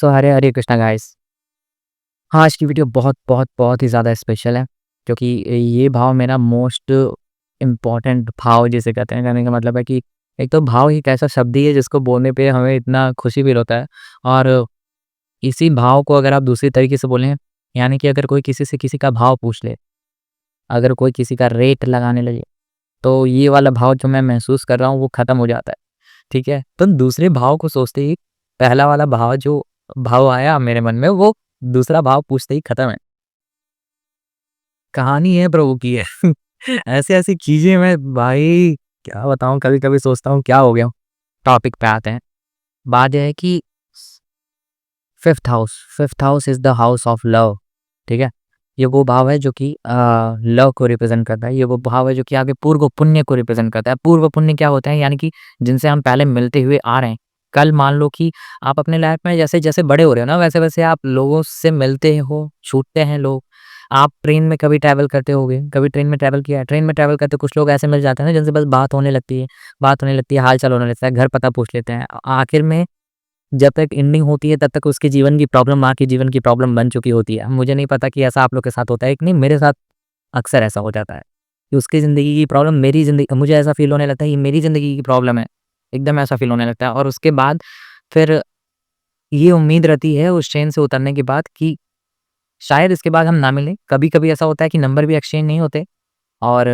सो Hare Hare Krishna guys. हाँ, आज की वीडियो बहुत बहुत बहुत ही ज़्यादा स्पेशल है क्योंकि ये भाव मेरा मोस्ट इम्पॉर्टेंट भाव जिसे कहते हैं। कहने का मतलब है कि एक तो भाव ही एक ऐसा शब्द ही है जिसको बोलने पे हमें इतना खुशी फील होता है। और इसी भाव को अगर आप दूसरी तरीके से बोलें, यानी कि अगर कोई किसी से किसी का भाव पूछ ले, अगर कोई किसी का रेट लगाने लगे, तो ये वाला भाव जो मैं महसूस कर रहा हूँ वो ख़त्म हो जाता है। ठीक है? तो दूसरे भाव को सोचते ही पहला वाला भाव जो भाव आया मेरे मन में वो दूसरा भाव पूछते ही खत्म है। कहानी है प्रभु की है। ऐसी-ऐसी चीज़ें मैं भाई क्या बताऊँ, कभी-कभी सोचता हूँ क्या हो गया हूँ? टॉपिक पे आते हैं। बात ये है कि fifth house is the house of love. ठीक है? ये वो भाव है जो कि लव को रिप्रेज़ेंट करता है। ये वो भाव है जो कि आपके पूर्व पुण्य को रिप्रेज़ेंट करता है। पूर्व पुण्य क्या होता है? यानी कि जिनसे हम पहले मिलते हुए आ रहे हैं। कल मान लो कि आप अपने लाइफ़ में जैसे-जैसे बड़े हो रहे हो ना, वैसे-वैसे आप लोगों से मिलते हो, छूटते हैं लोग। आप ट्रेन में कभी ट्रैवल करते होगे, कभी ट्रेन में ट्रैवल किया है। ट्रेन में ट्रैवल करते कुछ लोग ऐसे मिल जाते हैं ना जिनसे बस बात होने लगती है, हाल-चाल होने लगता है, घर पता पूछ लेते हैं। आखिर में जब तक एंडिंग होती है तब तक उसके जीवन की प्रॉब्लम आपके जीवन की प्रॉब्लम बन चुकी होती है। मुझे नहीं पता कि ऐसा आप लोग के साथ होता है कि नहीं, मेरे साथ अक्सर ऐसा हो जाता है कि उसकी ज़िंदगी की प्रॉब्लम मेरी ज़िंदगी, मुझे ऐसा फ़ील होने लगता है ये मेरी ज़िंदगी की प्रॉब्लम है। एकदम ऐसा फ़ील होने लगता है और उसके बाद फिर ये उम्मीद रहती है उस ट्रेन से उतरने के बाद कि शायद इसके बाद हम ना मिलें। कभी-कभी ऐसा होता है कि नंबर भी एक्सचेंज नहीं होते और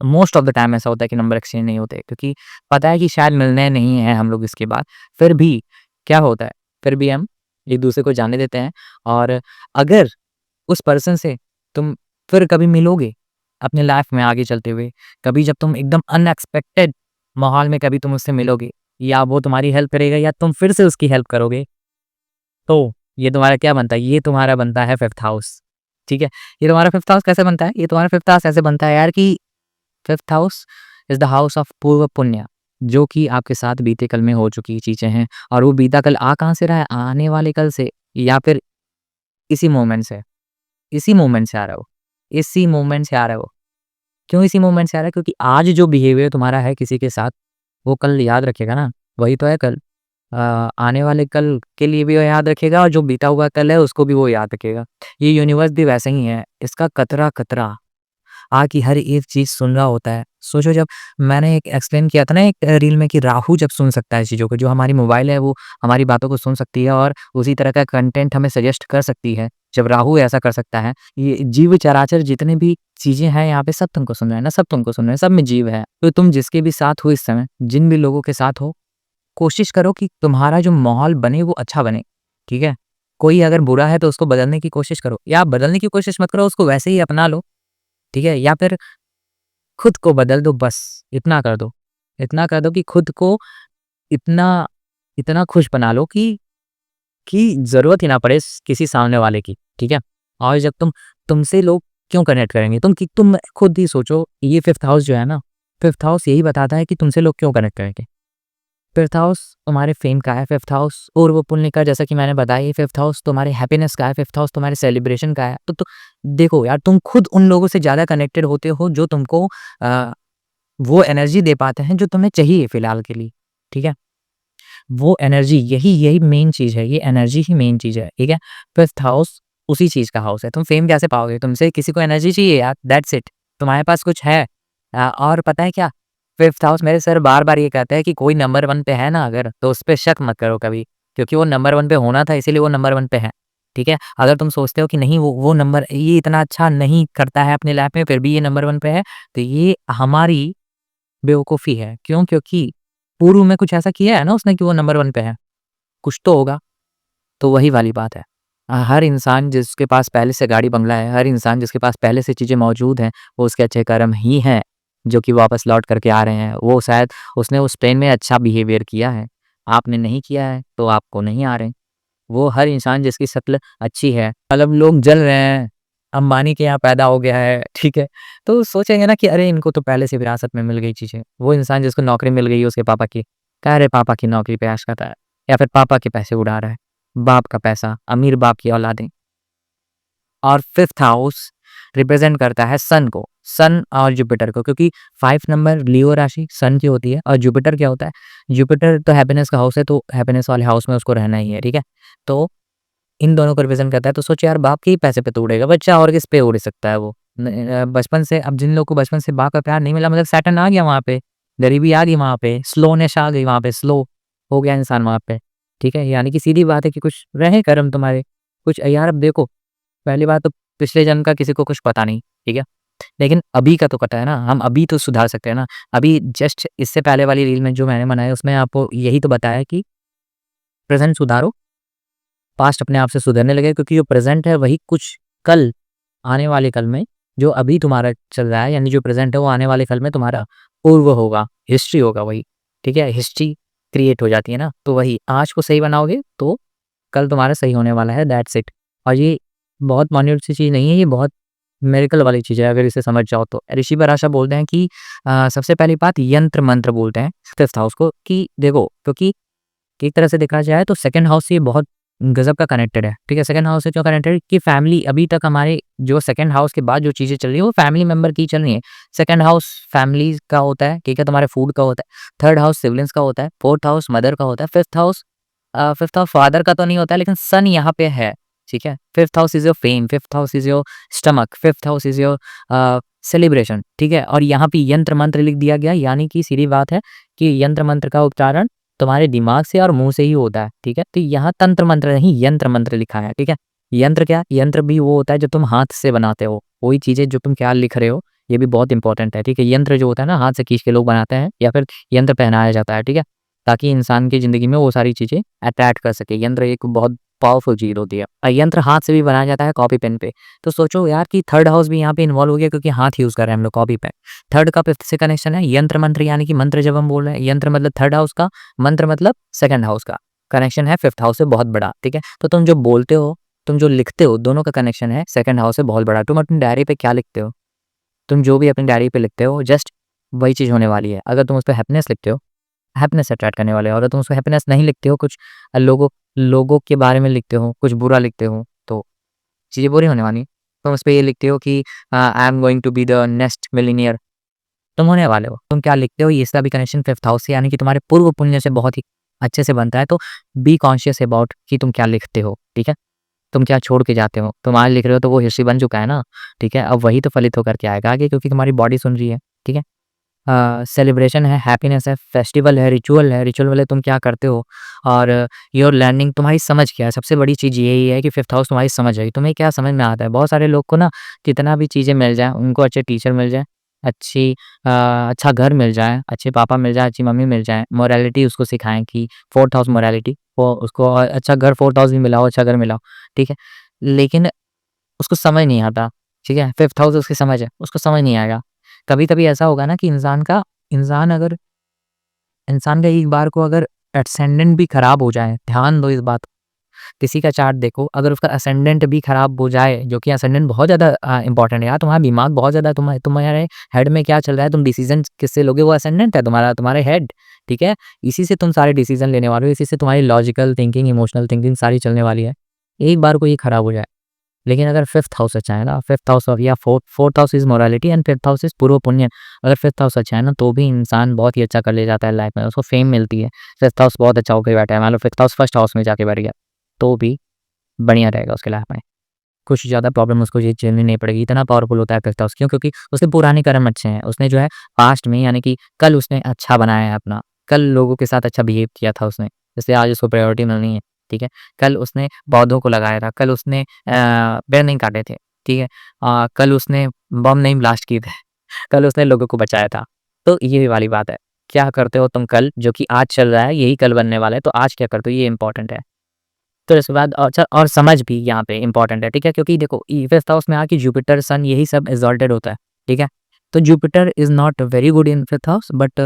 मोस्ट ऑफ द टाइम ऐसा होता है कि नंबर एक्सचेंज नहीं होते क्योंकि पता है कि शायद मिलने नहीं हैं हम लोग इसके बाद। फिर भी क्या होता है, फिर भी हम एक-दूसरे को जाने देते हैं और अगर उस पर्सन से तुम फिर कभी मिलोगे अपने लाइफ में आगे चलते हुए, कभी जब तुम एकदम अनएक्सपेक्टेड माहौल में कभी तुम उससे मिलोगे या वो तुम्हारी हेल्प करेगा या तुम फिर से उसकी हेल्प करोगे, तो ये तुम्हारा क्या बनता है? ये तुम्हारा बनता है फिफ्थ हाउस। ठीक है? ये तुम्हारा फिफ्थ हाउस कैसे बनता है? ये तुम्हारा फिफ्थ हाउस ऐसे बनता है यार कि fifth house is the house of पूर्व पुण्य, जो कि आपके साथ बीते कल में हो चुकी चीज़ें हैं और वो बीता कल आ कहाँ से रहा है? आने वाले कल से या फिर इसी मोमेंट से। इसी मोमेंट से आ रहा है वो। इसी मोमेंट से आ रहा है वो। क्यों इसी मोमेंट से आ रहा है? क्योंकि आज जो बिहेवियर तुम्हारा है किसी के साथ, वो कल याद रखेगा ना, वही तो है कल। आने वाले कल के लिए भी वो याद रखेगा और जो बीता हुआ कल है उसको भी वो याद रखेगा। ये यूनिवर्स भी वैसे ही है। इसका कतरा-कतरा की हर एक चीज़ सुन रहा होता है। सोचो, जब मैंने एक एक्सप्लेन किया था ना एक रील में कि राहु जब सुन सकता है चीज़ों को, जो हमारी मोबाइल है वो हमारी बातों को सुन सकती है और उसी तरह का कंटेंट हमें सजेस्ट कर सकती है। जब राहु ऐसा कर सकता है, ये जीव चराचर जितने भी चीज़ें हैं यहाँ पे सब तुमको सुन रहे हैं ना, सब तुमको सुन रहे हैं, सब में जीव है। तो तुम जिसके भी साथ हो इस समय, जिन भी लोगों के साथ हो, कोशिश करो कि तुम्हारा जो माहौल बने वो अच्छा बने, ठीक है? कोई अगर बुरा है तो उसको बदलने की कोशिश करो या आप बदलने की कोशिश मत करो, उसको वैसे ही अपना लो, ठीक है? या फिर खुद को बदल दो बस, इतना कर दो। इतना कर दो कि खुद को इतना इतना खुश बना लो कि ज़रूरत ही ना पड़े किसी सामने वाले की, ठीक है? और जब तुमसे लोग क्यों कनेक्ट करेंगे? तुम खुद ही सोचो, ये फिफ्थ हाउस जो है ना, फिफ्थ हाउस यही बताता है कि तुमसे लोग क्यों कनेक्ट करेंगे। फिफ्थ हाउस तुम्हारे फेम का है, फिफ्थ हाउस पूर्व पुण्य का, जैसा कि मैंने बताया, ये फिफ्थ हाउस तुम्हारे हैप्पीनेस का है, फिफ्थ हाउस तुम्हारे सेलिब्रेशन का है। तो देखो यार, तुम खुद उन लोगों से ज़्यादा कनेक्टेड होते हो जो तुमको अ, वो एनर्जी दे पाते हैं जो तुम्हें चाहिए फ़िलहाल के लिए, ठीक है? वो एनर्जी यही यही मेन चीज़ है, ये एनर्जी ही मेन चीज़ है, ठीक है? फिफ्थ हाउस उसी चीज़ का हाउस है। तुम फेम कैसे पाओगे? तुमसे किसी को एनर्जी चाहिए यार, दैट्स इट। तुम्हारे पास कुछ है। और पता है क्या? फिफ्थ हाउस, मेरे सर बार-बार ये कहते हैं कि कोई नंबर 1 पे है ना अगर, तो उस पे शक मत करो कभी, क्योंकि वो नंबर 1 पे होना था इसीलिए वो नंबर 1 पे है, ठीक है? अगर तुम सोचते हो कि नहीं वो नंबर ये इतना अच्छा नहीं करता है अपनी लाइफ़ में फिर भी ये नंबर 1 पे है, तो ये हमारी बेवकूफ़ी है। क्यों? क्योंकि पूर्व में कुछ ऐसा किया है ना उसने कि वो नंबर 1 पे है, कुछ तो होगा। तो वही वाली बात है। हर इंसान जिसके पास पहले से गाड़ी बंगला है, हर इंसान जिसके पास पहले से चीज़ें मौजूद हैं, वो उसके अच्छे कर्म ही हैं, जो कि वापस लौट कर के आ रहे हैं। वो शायद उसने उस ट्रेन में अच्छा बिहेवियर किया है, आपने नहीं किया है, तो आपको नहीं आ रहे। वो हर इंसान जिसकी शक्ल अच्छी है, मतलब लोग जल रहे हैं, अंबानी के यहाँ पैदा हो गया है, ठीक है? तो सोचेंगे ना कि अरे इनको तो पहले से विरासत में मिल गई चीज़ें। वो इंसान जिसको नौकरी मिल गई है उसके पापा की, कह रहे पापा की नौकरी पे ऐश करता है या फिर पापा के पैसे उड़ा रहा है, बाप का पैसा, अमीर बाप की औलादें। और फिफ्थ हाउस रिप्रेजेंट करता है सन को, सन और जुपिटर को, क्योंकि 5 नंबर लियो राशि सन की होती है और जुपिटर क्या होता है, जुपिटर तो हैप्पीनेस का हाउस है, तो हैप्पीनेस वाले हाउस में उसको रहना ही है, ठीक है। तो इन दोनों को रिप्रेजेंट करता है। तो सोचो यार, बाप के ही पैसे पे तो उड़ेगा बच्चा, और किस पे उड़ सकता है वो। बचपन से, अब जिन लोगों को बचपन से बाप का प्यार नहीं मिला, मतलब सैटर्न आ गया वहाँ पे, गरीबी आ गई वहाँ पे, स्लोनेस आ गई वहाँ पे, स्लो हो गया इंसान वहाँ पे, ठीक है। यानी कि सीधी बात है कि कुछ रहे कर्म तुम्हारे, कुछ यार। अब देखो, पहली बात तो पिछले जन्म का किसी को कुछ पता नहीं, ठीक है। लेकिन अभी का तो पता है ना, हम अभी तो सुधार सकते हैं ना। अभी जस्ट इससे पहले वाली रील में जो मैंने बनाया, उसमें आपको यही तो बताया कि प्रेज़ेंट सुधारो, पास्ट अपने आप से सुधरने लगे, क्योंकि जो प्रेज़ेंट है वही कुछ कल, आने वाले कल में, जो अभी तुम्हारा चल रहा है, यानी जो प्रेज़ेंट है वो आने वाले कल में तुम्हारा पूर्व होगा, हिस्ट्री होगा वही, ठीक है। हिस्ट्री क्रिएट हो जाती है ना, तो वही आज को सही बनाओगे तो कल तुम्हारा सही होने वाला है, दैट्स इट। और ये बहुत मान्य सी चीज़ नहीं है, ये बहुत मिरेकल वाली चीज़ है अगर इसे समझ जाओ तो। ऋषि पराशर बोलते हैं कि सबसे पहली बात यंत्र मंत्र बोलते हैं 5th हाउस को, कि देखो, क्योंकि एक तरह से देखा जाए तो सेकंड हाउस से ये बहुत गजब का कनेक्टेड है, ठीक है। सेकंड हाउस से क्यों कनेक्टेड है कि फैमिली, अभी तक हमारे जो सेकंड हाउस के बाद जो चीज़ें चल रही है वो फैमिली मेंबर की चल रही है। सेकंड हाउस फैमिली का होता है, ठीक है, तुम्हारे फूड का होता है। थर्ड हाउस सिबलिंग्स का होता है। फोर्थ हाउस मदर का होता है। फिफ्थ हाउस फादर का तो नहीं होता है, लेकिन सन यहाँ पे है, ठीक है। Fifth house is your fame, fifth house is your stomach, fifth house is your celebration, ठीक है। और यहाँ पे यंत्र मंत्र लिख दिया गया, यानी कि सीधी बात है कि यंत्र मंत्र का उच्चारण तुम्हारे दिमाग से और मुंह से ही होता है, ठीक है। तो यहाँ तंत्र मंत्र नहीं, यंत्र मंत्र लिखा है, ठीक है। यंत्र क्या, यंत्र भी वो होता है जो तुम हाथ से बनाते हो, वही चीजें जो तुम क्या लिख रहे हो, ये भी बहुत इंपॉर्टेंट है, ठीक है। यंत्र जो होता है ना, हाथ से खींच के लोग बनाते हैं, या फिर यंत्र पहनाया जाता है, ठीक है, ताकि इंसान की ज़िंदगी में वो सारी चीज़ें अटैच कर सके। यंत्र एक बहुत पावरफुल चीज़ होती है। यंत्र हाथ से भी बनाया जाता है, कॉपी पेन पे। तो सोचो यार कि थर्ड हाउस भी यहाँ पे इन्वॉल्व हो गया, क्योंकि हाथ यूज़ कर रहे हैं हम लोग, कॉपी पेन। थर्ड का फिफ्थ से कनेक्शन है, यंत्र मंत्र, यानी कि मंत्र जब हम बोल रहे हैं, यंत्र मतलब थर्ड हाउस का, मंत्र मतलब सेकंड हाउस का। कनेक्शन है फिफ्थ हाउस से बहुत बड़ा, ठीक है। तो तुम जो बोलते हो, तुम जो लिखते हो, दोनों का कनेक्शन है सेकंड हाउस से बहुत बड़ा। तुम अपनी डायरी पे क्या लिखते हो, तुम जो भी अपनी डायरी पे लिखते हो, जस्ट वही चीज़ होने वाली है। अगर तुम उस पे हैप्पीनेस लिखते हो, हैप्पीनेस अट्रैक्ट करने वाले हो। अगर तुम उसको हैप्पीनेस नहीं लिखते हो, कुछ लोगों लोगों के बारे में लिखते हो, कुछ बुरा लिखते हो, तो चीज़ें बुरी होने वाली हैं। तुम उसपे ये लिखते हो कि I am going to be the next millionaire, तुम होने वाले हो। तुम क्या लिखते हो, ये इसका भी कनेक्शन 5th हाउस से, यानी कि तुम्हारे पूर्व पुण्य से बहुत ही अच्छे से बनता है। तो बी कॉन्शियस अबाउट कि तुम क्या लिखते हो, ठीक है? तुम क्या छोड़ के जाते हो। तुम आज लिख रहे हो तो वो हिस्ट्री बन चुका है ना, ठीक है? अब वही तो फलित होकर के आएगा आगे, क्योंकि तुम्हारी बॉडी सुन रही है, ठीक है? सेलिब्रेशन है, हैप्पीनेस है, फेस्टिवल है, रिचुअल वाले तुम क्या करते हो, और योर लर्निंग, तुम्हारी समझ क्या है। सबसे बड़ी चीज़ यही है कि 5th हाउस तुम्हारी समझ है, तुम्हें क्या समझ में आता है। बहुत सारे लोग को ना, कितना भी चीज़ें मिल जाए, उनको अच्छे टीचर मिल जाए, अच्छा घर मिल जाए, अच्छे पापा मिल जाए, अच्छी मम्मी मिल जाए, मोरालिटी उसको सिखाएँ कि 4th हाउस मोरालिटी, वो उसको अच्छा घर, 4th हाउस भी मिला हो, अच्छा घर मिला हो, ठीक है। लेकिन उसको समझ नहीं आता, ठीक है? 5th हाउस उसकी समझ है, उसको समझ नहीं आएगा। कभी-कभी ऐसा होगा ना कि इंसान अगर इंसान का एक बार को अगर असेंडेंट भी खराब हो जाए, ध्यान दो इस बात को। किसी का चार्ट देखो, अगर उसका असेंडेंट भी खराब हो जाए, जो कि असेंडेंट बहुत ज़्यादा इंपॉर्टेंट है यार, तुम्हारा दिमाग बहुत ज़्यादा, तुम्हारे हेड में क्या चल रहा है, तुम डिसीज़न किससे लोगे, वो असेंडेंट है तुम्हारा, तुम्हारे हेड, ठीक है? इसी से तुम सारे डिसीज़न लेने वाले हो, इसी से तुम्हारी लॉजिकल थिंकिंग, इमोशनल थिंकिंग सारी चलने वाली है। एक बार को ये खराब हो जाए, लेकिन अगर 5th हाउस अच्छा है ना, 5th हाउस ऑफ या 4th house is morality and 5th house is पूर्व पुण्य। अगर 5th हाउस अच्छा है ना, तो भी इंसान बहुत ही अच्छा कर ले जाता है लाइफ में, उसको फेम मिलती है। 5th हाउस बहुत अच्छा होके बैठा है, मान लो 5th हाउस फर्स्ट हाउस में जाके बैठ गया, तो भी बढ़िया रहेगा उसके लाइफ में। कुछ ज़्यादा प्रॉब्लम उसको ये झेलनी नहीं पड़ेगी, इतना पावरफुल होता है 5th हाउस। क्यों? क्योंकि उसके पुराने कर्म अच्छे हैं। उसने जो है पास्ट में, यानी कि कल उसने अच्छा बनाया है अपना, कल लोगों के साथ अच्छा बिहेव किया था उसने, इसलिए आज उसको प्रायोरिटी मिलनी है, ठीक है? कल उसने पौधों को लगाया था, कल उसने पेड़ नहीं काटे थे, ठीक है? कल उसने बम नहीं ब्लास्ट किए थे, कल उसने लोगों को बचाया था। तो ये वाली बात है, क्या करते हो तुम कल, जो कि आज चल रहा है, यही कल बनने वाला है, तो आज क्या करते हो, ये इम्पोर्टेंट है। तो इसके बाद अच्छा, और समझ भी यहाँ पे इम्पोर्टेंट है, ठीक है? क्योंकि देखो, 5th हाउस में आके जुपिटर, सन, यही सब एक्सॉल्टेड होता है, ठीक है? तो Jupiter is not very good in 5th house, but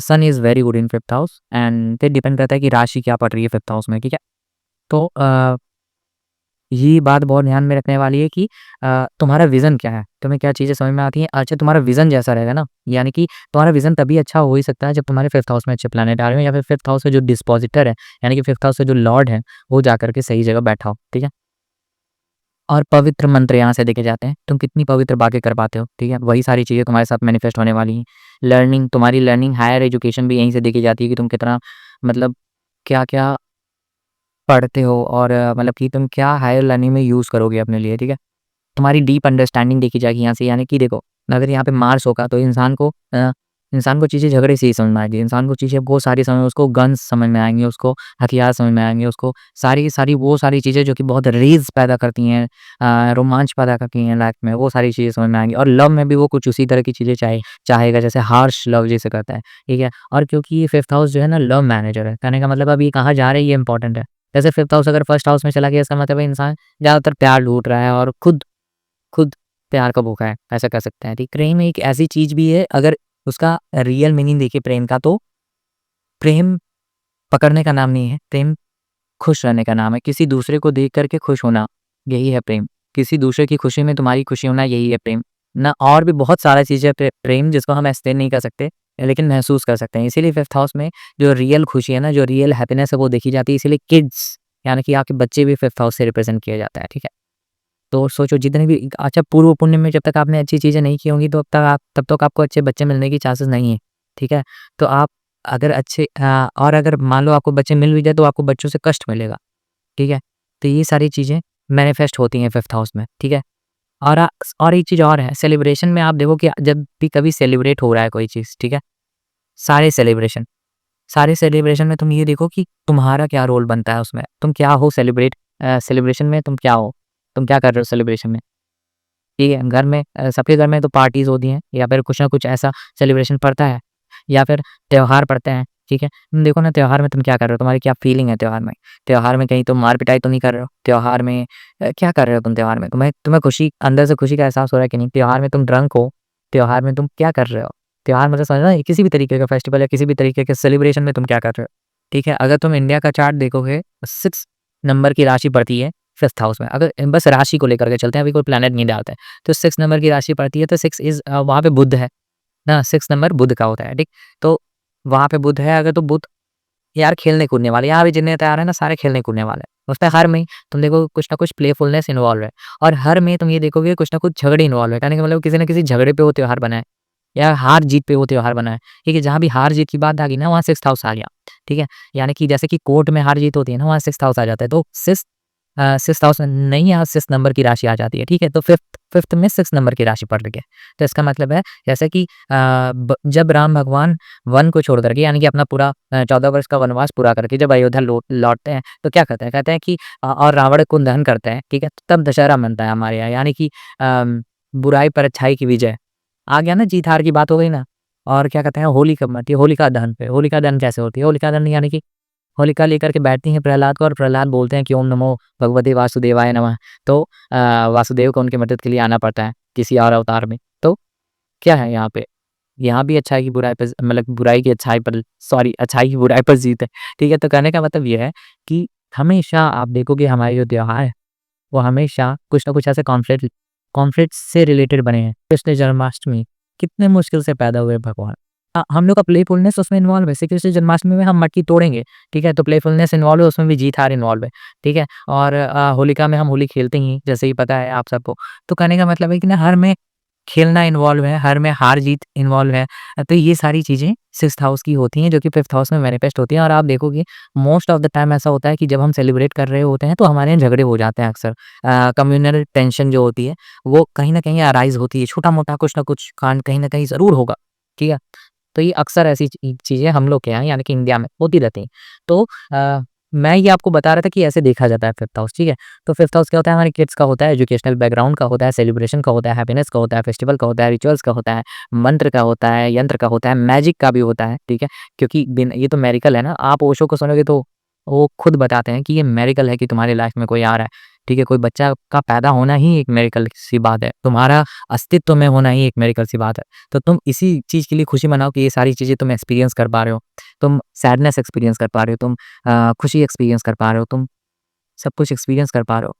sun is very good in 5th house, and फिर डिपेंड करता है कि राशि क्या पड़ रही है 5th हाउस में, ठीक है? तो ये बात बहुत ध्यान में रखने वाली है कि तुम्हारा विज़न क्या है? तुम्हें क्या चीज़ें समझ में आती हैं? अच्छा, तुम्हारा विज़न जैसा रहेगा ना, यानी कि तुम्हारा विज़न तभी अच्छा हो ही सकता है जब तुम्हारे 5th हाउस में अच्छे प्लैनेट आ रहे हो, या फिर 5th हाउस से जो डिस्पोज़िटर है, यानी कि 5th हाउस से जो लॉर्ड है, वो जाकर के सही जगह बैठा हो, ठीक है? और पवित्र मंत्र यहाँ से देखे जाते हैं। तुम कितनी पवित्र बातें कर पाते हो, ठीक है? वही सारी चीज़ें तुम्हारे साथ मैनिफेस्ट होने वाली हैं। तुम्हारी लर्निंग हायर एजुकेशन भी यहीं से देखी जाती है कि तुम कितना मतलब क्या-क्या पढ़ते हो और मतलब कि तुम क्या हायर लर्निंग में यूज़ करोगे अपने लिए, ठीक है? तुम्हारी डीप अंडरस्टैंडिंग देखी जाएगी यहाँ से, यानी कि देखो, अगर यहाँ पे मार्स होगा तो इंसान को चीज़ें झगड़े से ही समझ में आएगी, इंसान को चीज़ें बहुत सारी समझ उसको गन्स समझ में आएँगी, उसको हथियार समझ में आएँगे, उसको सारी की सारी वो सारी चीज़ें जो कि बहुत रेज़ पैदा करती हैं, रोमांच पैदा करती हैं लाइफ़ में, वो सारी चीज़ें समझ में आएँगी। और लव में भी वो कुछ उसी तरह की चीज़ें चाहेगा, जैसे हार्श लव जिसे कहते हैं, ठीक है? और क्योंकि ये 5th हाउस जो है ना लव मैनेजर है, कहने का मतलब अब ये कहाँ जा रहा है ये इम्पोर्टेंट है। जैसे 5th हाउस अगर 1st हाउस में चला गया इसका मतलब है इंसान ज़्यादातर प्यार ढूँढ रहा है और खुद प्यार का भूखा है, ऐसा कह सकते हैं, ठीक। प्रेम एक ऐसी चीज़ भी है, अगर उसका रियल मीनिंग देखिए प्रेम का, तो प्रेम पकड़ने का नाम नहीं है, प्रेम खुश रहने का नाम है। किसी दूसरे को देख कर के खुश होना, यही है प्रेम। किसी दूसरे की खुशी में तुम्हारी खुशी होना, यही है प्रेम। ना और भी बहुत सारा चीज़ है प्रेम जिसको हम एक्सप्लेन नहीं कर सकते, लेकिन महसूस कर सकते हैं। इसीलिए 5th हाउस में जो रियल खुशी है ना, जो रियल हैप्पीनेस है वो देखी जाती है, इसीलिए किड्स यानी कि आपके बच्चे भी 5th हाउस से रिप्रेज़ेंट किया जाता है, ठीक है? तो सोचो जितने भी अच्छा पूर्व पुण्य में जब तक आपने अच्छी चीज़ें नहीं की होंगी तो तब तक आपको अच्छे बच्चे मिलने की चांसेस नहीं है, ठीक है? तो आप अगर और अगर मान लो आपको बच्चे मिल भी जाए तो आपको बच्चों से कष्ट मिलेगा, ठीक है? तो ये सारी चीज़ें मैनिफेस्ट होती हैं 5th हाउस में, ठीक है? और एक चीज़ और है, सेलिब्रेशन में आप देखो कि जब भी कभी सेलिब्रेट हो रहा है कोई चीज़, ठीक है? सारे सेलिब्रेशन सारे सेलिब्रेशन में तुम ये देखो कि तुम्हारा क्या रोल बनता है उसमें, तुम क्या हो सेलिब्रेशन में तुम क्या हो? तुम क्या कर रहे हो सेलिब्रेशन में? ठीक है, घर में सबके घर में तो पार्टीज़ होती हैं या फिर कुछ ना कुछ ऐसा सेलिब्रेशन पड़ता है या फिर त्योहार पड़ते हैं, ठीक है? तुम देखो ना त्योहार में तुम क्या कर रहे हो? तुम्हारी क्या फीलिंग है त्योहार में? त्योहार में कहीं तुम मार-पिटाई तो नहीं कर रहे हो? त्योहार में क्या कर रहे हो तुम त्योहार में? तुम्हें तुम्हें खुशी अंदर से खुशी का एहसास हो रहा है कि नहीं? त्योहार में तुम ड्रंक हो, त्योहार में तुम क्या कर रहे हो? त्योहार मतलब समझ रहे हो किसी भी तरीके का फेस्टिवल या किसी भी तरीके के सेलिब्रेशन में तुम क्या कर रहे हो? ठीक है, अगर तुम इंडिया का चार्ट देखोगे 6 नंबर की राशि पड़ती है 5th हाउस में। अगर बस राशि को लेकर के चलते हैं, अभी कोई प्लैनेट नहीं डालते हैं। तो 6 नंबर की राशि पड़ती है तो 6 वहाँ पे बुध है ना, 6 नंबर बुध का होता है, ठीक? तो वहाँ पे बुध है, अगर तो बुध यार खेलने-कूदने वाले, यहाँ पे जितने तैयार हैं ना सारे खेलने-कूदने वाले हैं। उसमें हर में तुम देखो कुछ ना कुछ प्लेफुलनेस इन्वॉल्व है और हर में तुम ये देखोगे कुछ ना कुछ झगड़े इन्वॉल्व है। कहने का मतलब किसी न किसी झगड़े पे वो त्योहार बना है या हार-जीत पे वो त्योहार बना है, ठीक है? जहाँ भी हार-जीत की बात आ गई ना वहाँ 6th हाउस आ गया, ठीक है? यानी कि जैसे कि कोर्ट में हार-जीत होती है ना, वहाँ 6th हाउस आ जाता है। तो 6th हाउस में नहीं, यहाँ 6th नंबर की राशि आ जाती है, ठीक है? तो 5th में 6 नंबर की राशि पड़ रही है। तो इसका मतलब है जैसे कि जब राम भगवान वन को छोड़ कर के यानी कि अपना पूरा 14 वर्ष का वनवास पूरा करके जब अयोध्या लौटते हैं, तो क्या कहते हैं? कहते हैं कि और रावण को दहन करते हैं, ठीक है? तो तब दशहरा मनता है हमारे यहाँ, यानी कि बुराई पर अच्छाई की विजय। आ गया ना, जीत-हार की बात हो गई ना? और क्या कहते हैं, होली कब मनती है? होलिका दहन पे। होलिका दहन कैसे होती है? होलिका दहन यानी कि होलिका लेकर के बैठती हैं प्रहलाद को और प्रहलाद बोलते हैं कि ओम नमो भगवते वासुदेवाय नमः। तो वासुदेव को उनकी मदद के लिए आना पड़ता है किसी और अवतार में। तो क्या है यहाँ पे? यहाँ भी अच्छाई की बुराई पर मतलब बुराई की अच्छाई पर सॉरी अच्छाई की बुराई पर जीत है। ठीक है? तो कहने का मतलब ये है कि हमेशा आप देखोगे हमारे जो त्योहार है, वो हमेशा कुछ ना कुछ ऐसे कॉन्फ्लिक्ट से रिलेटेड बने हैं। कृष्ण जन्माष्टमी कितने मुश्किल से पैदा हुए भगवान। हम लोग का प्लेफुलनेस उसमें इन्वॉल्व है। श्री कृष्ण जन्माष्टमी में हम मटकी तोड़ेंगे, ठीक है? तो प्लेफुलनेस इन्वॉल्व है, उसमें भी जीत-हार इन्वॉल्व है, ठीक है? और होलिका में हम होली खेलते ही हैं, जैसे ही पता है आप सबको। तो कहने का मतलब है कि ना हर में खेलना इन्वॉल्व है, हर में हार-जीत इन्वॉल्व है। तो ये सारी चीज़ें 6th हाउस की होती हैं, जो कि 5th हाउस में मैनिफेस्ट होती हैं और आप देखोगे मोस्ट ऑफ द टाइम ऐसा होता है कि जब हम सेलिब्रेट कर रहे होते हैं, तो हमारे यहाँ झगड़े हो जाते हैं अक्सर। कम्युनल टेंशन जो होती है, वो कहीं न कहीं अराइज़ होती है। छोटा-मोटा कुछ ना कुछ कांड कहीं न कहीं ज़रूर होगा, ठीक है? तो ये अक्सर ऐसी चीज़ें हम लोग के यहाँ यानी कि इंडिया में होती रहती हैं। तो मैं ये आपको बता रहा था कि ऐसे देखा जाता है 5th हाउस, ठीक है? तो 5th हाउस क्या होता है, हमारे किड्स का होता है, एजुकेशनल बैकग्राउंड का होता है, सेलिब्रेशन का होता है, हैप्पीनेस का होता है, फेस्टिवल का होता है, रिचुअल्स का होता है, मंत्र का होता है, यंत्र का होता है, मैजिक का भी होता है, ठीक है? क्योंकि बिन ये तो मिरेकल है ना, आप ओशो को सुनोगे तो वो खुद बताते हैं कि ये मिरेकल है कि तुम्हारी लाइफ में कोई आ रहा है, ठीक है? कोई बच्चा का पैदा होना ही एक मिरेकल सी बात है। तुम्हारा अस्तित्व में होना ही एक मिरेकल सी बात है। तो तुम इसी चीज़ के लिए खुशी मनाओ कि ये सारी चीज़ें तुम एक्सपीरियंस कर पा रहे हो। तुम सैडनेस एक्सपीरियंस कर पा रहे हो, तुम खुशी एक्सपीरियंस कर पा रहे हो, तुम सब कुछ एक्सपीरियंस कर पा रहे हो।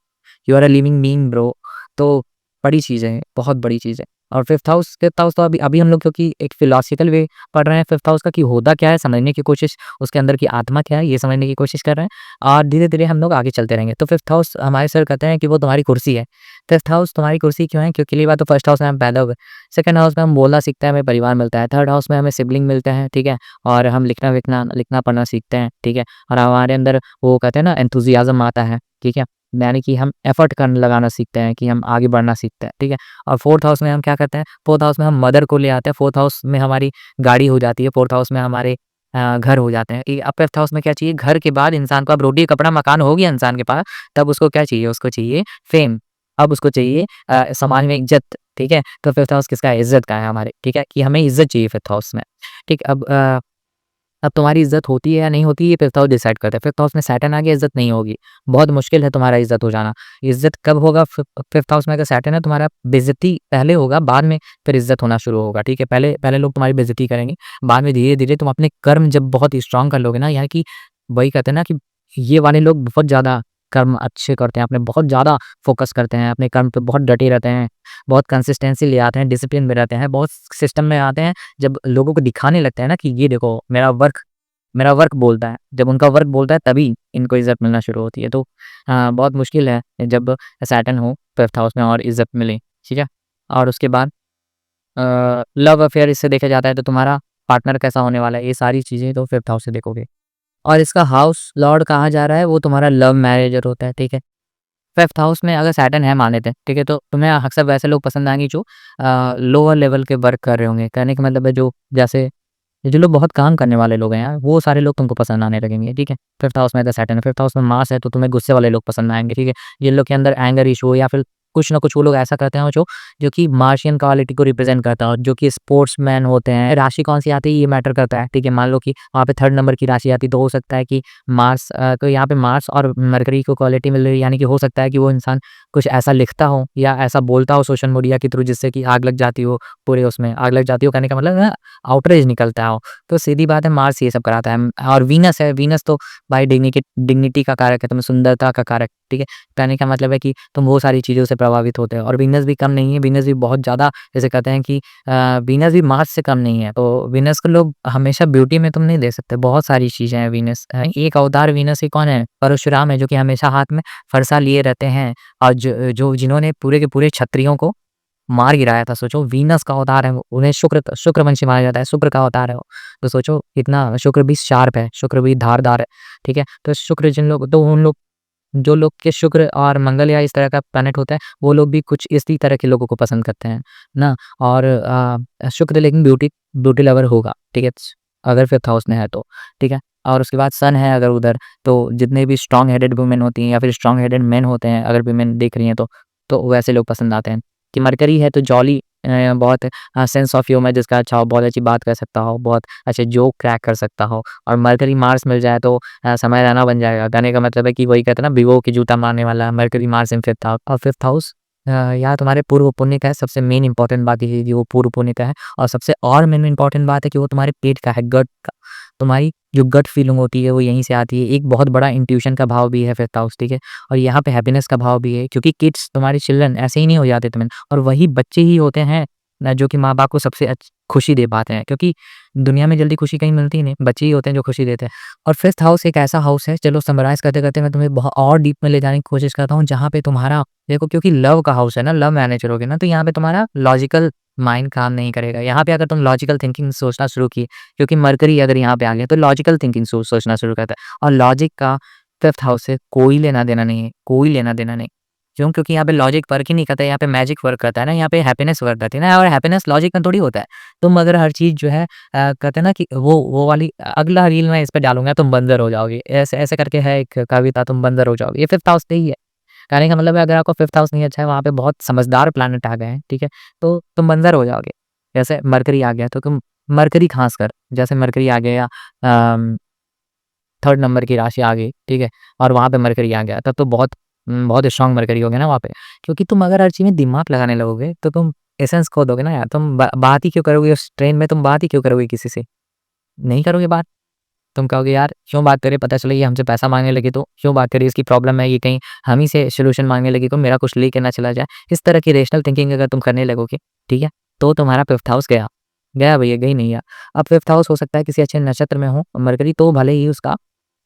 You are a living being bro. तो बड़ी चीज़ है, बहुत बड़ी चीज़ है। और फ़िफ्थ हाउस तो अभी अभी हम लोग क्योंकि एक फ़िलॉसॉफ़िकल वे पढ़ रहे हैं फ़िफ्थ हाउस का कि होता क्या है समझने की कोशिश, उसके अंदर की आत्मा क्या है ये समझने की कोशिश कर रहे हैं और धीरे-धीरे हम लोग आगे चलते रहेंगे। तो फ़िफ्थ हाउस हमारे सर कहते हैं कि वो तुम्हारी कुर्सी है। फ़िफ्थ हाउस तुम्हारी कुर्सी क्यों है? क्योंकि पहली बात तो फर्स्ट हाउस में हम पैदा हुए, सेकंड हाउस में हम बोलना सीखते हैं, हमें परिवार मिलता है, थर्ड हाउस में हमें सिबलिंग मिलते हैं, ठीक है? और हम लिखना-पढ़ना सीखते हैं, ठीक है? और हमारे अंदर वो कहते हैं ना एंथुसियाज़्म आता है, ठीक है? यानी कि हम एफर्ट करने लगाना सीखते हैं कि हम आगे बढ़ना सीखते हैं, ठीक है? और फोर्थ हाउस में हम क्या करते हैं, फोर्थ हाउस में हम मदर को ले आते हैं, फोर्थ हाउस में हमारी गाड़ी हो जाती है, फोर्थ हाउस में हमारे घर हो जाते हैं। अब फिफ्थ हाउस में क्या चाहिए, घर के बाद इंसान को अब रोटी, कपड़ा, मकान हो गया इंसान के पास, तब उसको क्या चाहिए, उसको चाहिए फेम। अब उसको चाहिए समाज में इज़्ज़त, ठीक है? तो फिफ्थ हाउस किसका है? इज़्ज़त का है हमारे, ठीक है? कि हमें इज़्ज़त चाहिए फिफ्थ हाउस में, ठीक? अब तुम्हारी इज़्ज़त होती है या नहीं होती, ये फिफ्थ हाउस डिसाइड करता है। फिफ्थ हाउस में सैटर्न आ गया, इज़्ज़त नहीं होगी। बहुत मुश्किल है तुम्हारा इज़्ज़त हो जाना। इज़्ज़त कब होगा? फिफ्थ हाउस में अगर सैटर्न है, तुम्हारा बेइज़्ज़ती पहले होगा, बाद में फिर इज़्ज़त होना शुरू होगा, ठीक है? पहले पहले लोग तुम्हारी बेइज़्ज़ती करेंगे, बाद में धीरे-धीरे तुम अपने कर्म जब बहुत स्ट्रॉन्ग कर लोगे ना, यानी कि वही कहते हैं ना कि ये वाले लोग बहुत ज़्यादा कर्म अच्छे करते हैं, अपने बहुत ज़्यादा फ़ोकस करते हैं, अपने कर्म पे बहुत डटे रहते हैं, बहुत कंसिस्टेंसी ले आते हैं, डिसिप्लिन में रहते हैं, बहुत सिस्टम में आते हैं। जब लोगों को दिखाने लगते हैं ना कि ये देखो मेरा वर्क बोलता है, जब उनका वर्क बोलता है तभी इनको इज़्ज़त मिलना शुरू होती है। तो बहुत मुश्किल है जब सैटर्न हो फिफ्थ हाउस में और इज़्ज़त मिले, ठीक है? और उसके बाद लव अफेयर इससे देखा जाता है तो तुम्हारा पार्टनर कैसा होने वाला है, ये सारी चीज़ें तो फिफ्थ हाउस से देखोगे। और इसका हाउस लॉर्ड कहा जा रहा है वो तुम्हारा लव मैनेजर होता है, ठीक है? फिफ्थ हाउस में अगर सैटर्न है मान लेते हैं, ठीक है? तो तुम्हें अक्सर वैसे लोग पसंद आएँगे जो लोअर लेवल के वर्क कर रहे होंगे। कहने का मतलब है जो जैसे ये जो लोग बहुत काम करने वाले लोग हैं यार, वो सारे लोग तुमको पसंद आने लगेंगे, ठीक है? फिफ्थ हाउस में अगर सैटर्न है, फिफ्थ हाउस में मार्स है तो तुम्हें गुस्से वाले लोग पसंद आएँगे, ठीक है? जिन लोग के अंदर एंगर इश्यू हो या फिर कुछ ना कुछ वो लोग ऐसा करते हैं जो कि मार्शियन क्वालिटी को रिप्रेज़ेंट करता हो, जो कि स्पोर्ट्समैन होते हैं। राशि कौन-सी आती है ये मैटर करता है, ठीक है? मान लो कि वहाँ पे थर्ड नंबर की राशि आती है तो हो सकता है कि तो यहाँ पे मार्स और मरकरी को क्वालिटी मिल रही है, यानी कि हो सकता है कि वो इंसान कुछ ऐसा लिखता हो या ऐसा बोलता हो सोशल मीडिया के थ्रू जिससे कि आग लग जाती हो, पूरे उसमें आग लग जाती हो कहने का मतलब है आउटरेज निकलता हो। तो सीधी बात है मार्स ये सब कराता है और वीनस है, वीनस तो भाई डिग्निटी का कारक है, तुम्हें सुंदरता का कारक, ठीक है? कहने का मतलब है कि तुम वो सारी चीज़ों से प्रभावित होते हो और वीनस भी कम नहीं है, वीनस भी बहुत ज़्यादा जैसे कहते हैं कि वीनस भी मार्स से कम नहीं है, तो वीनस को लोग हमेशा ब्यूटी में तुम नहीं दे सकते, बहुत सारी चीज़ें हैं वीनस एक अवतार वीनस के कौन है? परशुराम है, जो कि हमेशा हाथ में फरसा लिए रहते हैं और जिन्होंने पूरे के पूरे क्षत्रियों को मार गिराया था। सोचो वीनस का अवतार है वो, उन्हें शुक्रवंशी माना जाता है, शुक्र का अवतार है वो। तो सोचो कितना शुक्र भी शार्प है, शुक्र भी धारदार है, ठीक है? तो शुक्र जिन लोग तो उन लोग जो लोग के शुक्र और मंगल या इस तरह का प्लैनेट होता है, वो लोग भी कुछ इसी तरह के लोगों को पसंद करते हैं, ना? और शुक्र लेकिन ब्यूटी ब्यूटी लवर होगा, ठीक है? अगर फिफ्थ हाउस में है तो, ठीक है? और उसके बाद सन है अगर उधर, तो जितने भी स्ट्रॉन्ग हेडेड वुमेन होती हैं या फिर स्ट्रॉन्ग हेडेड मेन होते हैं, अगर वुमेन देख रही हैं तो वैसे लोग पसंद आते हैं। कि मरकरी है तो जॉली बहुत सेंस ऑफ ह्यूमर जिसका अच्छा हो, बहुत अच्छी बात कर सकता हो, बहुत अच्छे जोक क्रैक कर सकता हो और मरकरी मार्स मिल जाए तो समय रैना बन जाएगा। कहने का मतलब है कि वही कहते हैं ना वीवो की जूता मारने वाला mercury Mars in fifth house और फिफ्थ हाउस यहाँ तुम्हारे पूर्व पुण्य का है। सबसे मेन इंपॉर्टेंट बात ये है कि वो पूर्व पुण्य का है और सबसे और मेन इंपॉर्टेंट बात है कि वो तुम्हारे पेट का है, गट का। तुम्हारी जो गट फीलिंग होती है वो यहीं से आती है। एक बहुत बड़ा इंट्यूशन का भाव भी है फिफ्थ हाउस, ठीक है? और यहाँ पे हैप्पीनेस का भाव भी है क्योंकि किड्स तुम्हारे चिल्ड्रन ऐसे ही नहीं हो जाते तुम्हें और वही बच्चे ही होते हैं ना जो कि माँ-बाप को सबसे खुशी दे पाते हैं क्योंकि दुनिया में जल्दी खुशी कहीं मिलती नहीं, बच्चे ही होते हैं जो खुशी देते हैं। और फिफ्थ हाउस एक ऐसा हाउस है, चलो समराइज़ करते-करते मैं तुम्हें बहुत और डीप में ले जाने की कोशिश करता हूँ जहाँ पे तुम्हारा देखो क्योंकि लव का हाउस है ना, लव मैनेज करोगे ना तो यहाँ पे तुम्हारा लॉजिकल माइंड काम नहीं करेगा। यहाँ पे अगर तुम लॉजिकल थिंकिंग सोचना शुरू किए क्योंकि मरकरी अगर यहाँ पे आ गया तो लॉजिकल थिंकिंग सोचना शुरू करता है और लॉजिक का फिफ्थ हाउस से कोई लेना-देना नहीं है, कोई लेना-देना नहीं। क्यों? क्योंकि यहाँ पे लॉजिक वर्क ही नहीं करता है, यहाँ पे मैजिक वर्क करता है ना, यहाँ पे हैप्पीनेस वर्क करती है ना और हैप्पीनेस लॉजिक में थोड़ी होता है। तुम अगर हर चीज़ जो है कहते हैं ना कि वो वाली अगला रील मैं इस पे डालूँगा तुम बंदर हो जाओगे। ऐसे ऐसे करके है एक कविता तुम बंदर हो जाओगे। ये फिफ्थ हाउस से ही है। कहने का मतलब है अगर आपको फिफ्थ हाउस नहीं अच्छा है, वहाँ पे बहुत समझदार प्लैनेट आ गए हैं, ठीक है? तो तुम बंदर हो जाओगे। जैसे मरकरी आ गया तो तुम मरकरी ख़ासकर जैसे मरकरी आ गया या थर्ड नंबर की राशि आ गई, ठीक है? और वहाँ पे मरकरी आ गया तब तो बहुत स्ट्रॉन्ग मरकरी हो गया ना वहाँ पे। क्योंकि तुम अगर हर चीज़ में दिमाग लगाने लगोगे तो तुम एसेंस खो दोगे ना यार। तुम बात ही क्यों करोगे उस ट्रेन में तुम बात ही क्यों करोगे किसी से? नहीं करोगे बात। तुम कहोगे यार क्यों बात करे, पता चला ये हमसे पैसा माँगने लगी तो, क्यों बात करे, इसकी प्रॉब्लम है, ये कहीं हम ही से सॉल्यूशन माँगने लगी तो मेरा कुछ लेके ना चला जाए। इस तरह की रेशनल थिंकिंग अगर तुम करने लगोगे, ठीक है? तो तुम्हारा 5th हाउस गया, गया भैया, गई नहीं गया। अब 5th हाउस हो सकता है किसी अच्छे नक्षत्र में हो मरकरी, तो भले ही उसका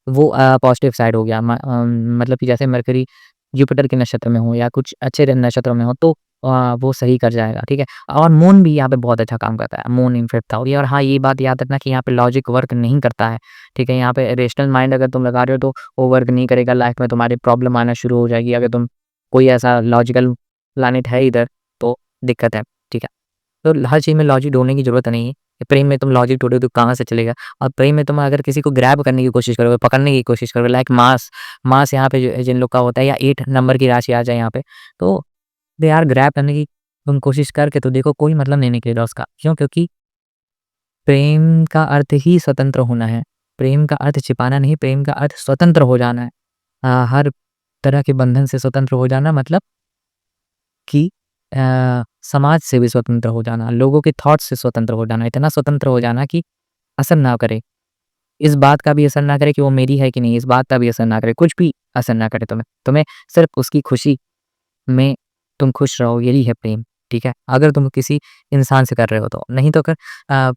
वो पॉज़िटिव साइड हो गया, मतलब कि जैसे मरकरी जुपिटर के नक्षत्र में हो या कुछ अच्छे नक्षत्रों में हो तो वो सही कर जाएगा, ठीक है? और मून भी यहाँ पे बहुत अच्छा काम करता है, मून इन 5th हाउस। और हाँ, ये बात याद रखना कि यहाँ पे लॉजिक वर्क नहीं करता है, ठीक है? यहाँ पे रेशनल माइंड अगर तुम लगा रहे हो तो वो वर्क नहीं करेगा, लाइफ़ में तुम्हारी प्रॉब्लम आना शुरू हो जाएगी। अगर तुम कोई ऐसा लॉजिकल प्लैनेट है इधर तो दिक्कत है, ठीक है? तो हर चीज़ में लॉजिक ढूँढने की ज़रूरत नहीं है। प्रेम में तुम लॉजिक ढूँढोगे तो कहाँ से चलेगा? और प्रेम में तुम अगर किसी को ग्रैब करने की कोशिश करोगे, पकड़ने की कोशिश करोगे, लाइक मास, मास यहाँ पे जो जिन लोग का होता है, या 8 नंबर की राशि आ जाए यहाँ पे, तो दे आर ग्रैब करने की तुम कोशिश करके तो देखो, कोई मतलब नहीं निकलेगा उसका। क्यों? क्योंकि प्रेम का अर्थ ही स्वतंत्र होना है। प्रेम का अर्थ छिपाना नहीं, प्रेम का अर्थ स्वतंत्र हो जाना है। हर तरह के बंधन से स्वतंत्र हो जाना, मतलब कि समाज से भी स्वतंत्र हो जाना, लोगों के थॉट्स से स्वतंत्र हो जाना, इतना स्वतंत्र हो जाना कि असर ना करे। इस बात का भी असर ना करे कि वो मेरी है कि नहीं, इस बात का भी असर ना करे, कुछ भी असर ना करे तुम्हें। तुम्हें सिर्फ़ उसकी खुशी में तुम खुश रहो, यही है प्रेम, ठीक है? अगर तुम किसी इंसान से कर रहे हो तो। नहीं तो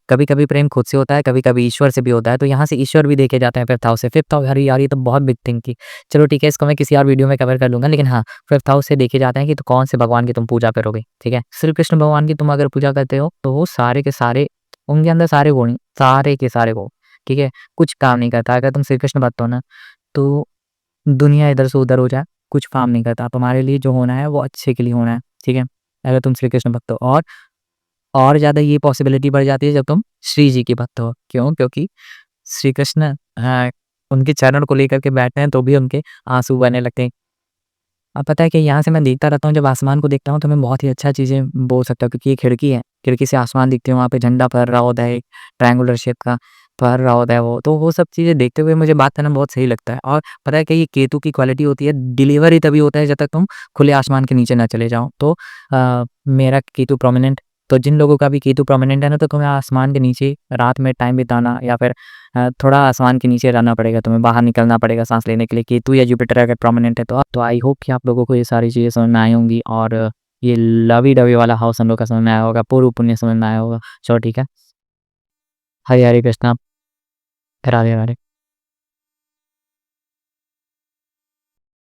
कभी-कभी प्रेम खुद से होता है, कभी-कभी ईश्वर से भी होता है, तो यहाँ से ईश्वर भी देखे जाते हैं 5th हाउस से। 5th हाउस, अरे यार! ये तो बहुत बिग थिंग थी। चलो ठीक है, इसको मैं किसी और वीडियो में कवर कर लूँगा, लेकिन हाँ, 5th हाउस से देखे जाते हैं कि तो कौन से भगवान की तुम पूजा करोगे, ठीक है? श्री कृष्ण भगवान की तुम अगर पूजा करते हो, तो वो सारे के सारे, उनके अंदर सारे गुण, सारे के सारे गुण, ठीक है? कुछ काम नहीं करता। अगर तुम श्री कृष्ण भक्त हो ना, तो दुनिया इधर से उधर हो जाए, कुछ काम नहीं करता। तुम्हारे लिए जो होना है वो अच्छे के लिए होना है, ठीक है? अगर तुम श्री कृष्ण भक्त हो, और ज़्यादा ये पॉसिबिलिटी बढ़ जाती है जब तुम श्री जी के भक्त हो। क्यों? क्योंकि श्री कृष्ण उनके चरण को लेकर के बैठते हैं तो भी उनके आँसू बहने लगते हैं। अब पता है कि यहाँ से मैं देखता रहता हूँ, जब आसमान को देखता हूँ तो मैं बहुत ही अच्छा चीज़ें बोल सकता हूँ, क्योंकि ये खिड़की है, खिड़की से आसमान दिखते हैं, वहाँ पे झंडा फहर रहा होता है, एक ट्रायंगुलर शेप का फहर रहा होता है वो, तो वो सब चीज़ें देखते हुए मुझे बात करना बहुत सही लगता है। और पता है कि ये केतु की क्वालिटी होती है, डिलीवर ही तभी होता है जब तक तुम खुले आसमान के नीचे ना चले जाओ। तो मेरा केतु प्रोमिनेंट, तो जिन लोगों का भी केतु प्रोमिनेंट है ना, तो तुम्हें आसमान के नीचे रात में टाइम बिताना, या फिर थोड़ा आसमान के नीचे रहना पड़ेगा, तुम्हें बाहर निकलना पड़ेगा सांस लेने के लिए। केतु या जुपिटर अगर प्रोमिनेंट है तो आई होप कि आप लोगों को ये सारी चीज़ें समझ में आई होंगी, और ये लवी-डवी वाला हाउस हम लोग का समझ में आया होगा, पूर्व पुण्य समझ में आया होगा। चलो ठीक है। हरे हरे कृष्णा, राधे राधे।